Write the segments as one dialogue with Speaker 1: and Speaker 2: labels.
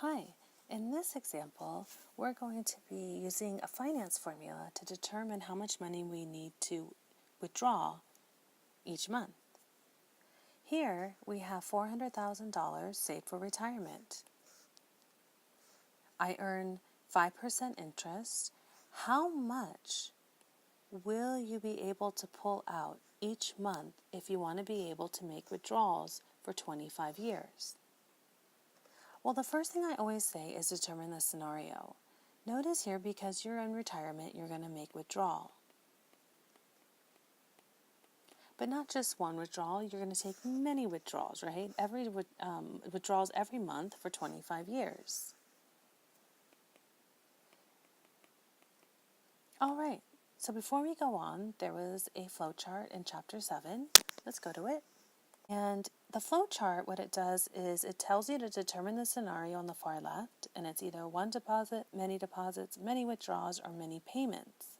Speaker 1: Hi, in this example, we're going to be using a finance formula to determine how much money we need to withdraw each month. Here, we have $400,000 saved for retirement. I earn 5% interest. How much will you be able to pull out each month if you want to be able to make withdrawals for 25 years? Well, the first thing I always say is determine the scenario. Notice here, because you're in retirement, you're going to make withdrawal. But not just one withdrawal, you're going to take many withdrawals, right? Withdrawals every month for 25 years. All right, so before we go on, there was a flow chart in Chapter 7. Let's go to it. And the flow chart, what it does is it tells you to determine the scenario on the far left, and it's either one deposit, many deposits, many withdrawals, or many payments.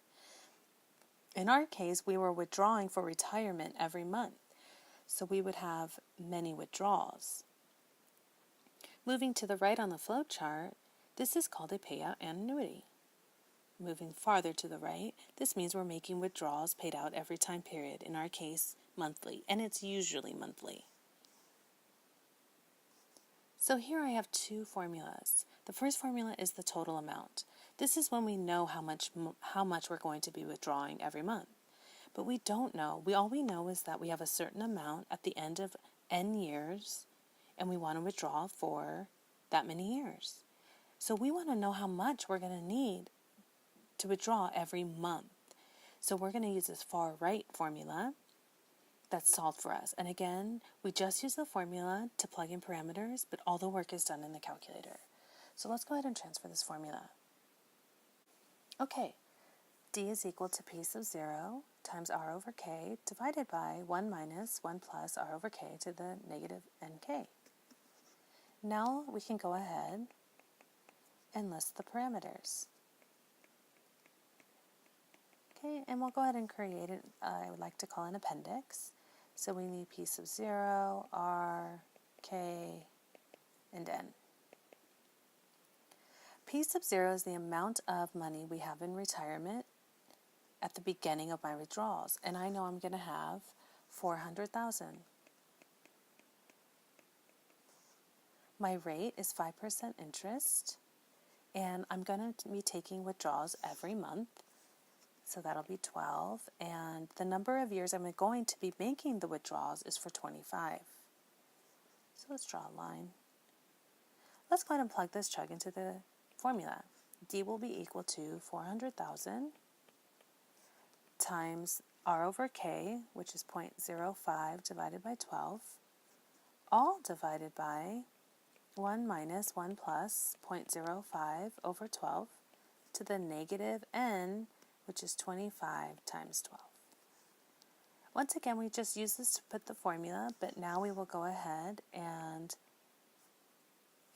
Speaker 1: In our case, we were withdrawing for retirement every month, so we would have many withdrawals. Moving to the right on the flow chart, this is called a payout annuity. Moving farther to the right, this means we're making withdrawals paid out every time period, in our case, monthly, and it's usually monthly. So here I have two formulas. The first formula is the total amount. This is when we know how much we're going to be withdrawing every month. But we don't know. All we know is that we have a certain amount at the end of n years, and we want to withdraw for that many years. So we want to know how much we're going to need to withdraw every month. So we're going to use this far right formula that's solved for us. And again, we just use the formula to plug in parameters, but all the work is done in the calculator. So let's go ahead and transfer this formula. Okay, D is equal to P sub 0 times R over K divided by 1 minus 1 plus R over K to the negative NK. Now we can go ahead and list the parameters. Okay, and we'll go ahead and create it, I would like to call an appendix. So we need P sub 0, R, K, and N. P sub 0 is the amount of money we have in retirement at the beginning of my withdrawals. And I know I'm going to have $400,000. My rate is 5% interest, and I'm going to be taking withdrawals every month. So that'll be 12, and the number of years I'm going to be making the withdrawals is for 25. So let's draw a line. Let's go ahead and plug this chug into the formula. D will be equal to 400,000 times R over K, which is 0.05 divided by 12, all divided by 1 minus 1 plus 0.05 over 12 to the negative N, which is 25 times 12. Once again, we just use this to put the formula, but now we will go ahead and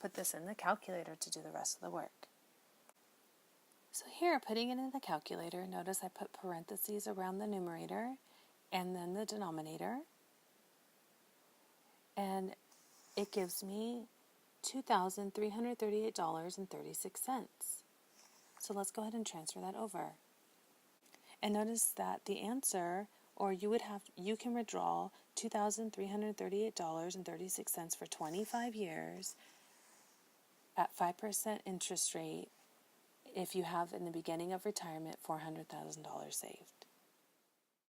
Speaker 1: put this in the calculator to do the rest of the work. So here, putting it in the calculator, notice I put parentheses around the numerator and then the denominator, and it gives me $2,338.36. So let's go ahead and transfer that over. And notice that the answer, or you can withdraw $2,338.36 for 25 years at 5% interest rate if you have in the beginning of retirement $400,000 saved.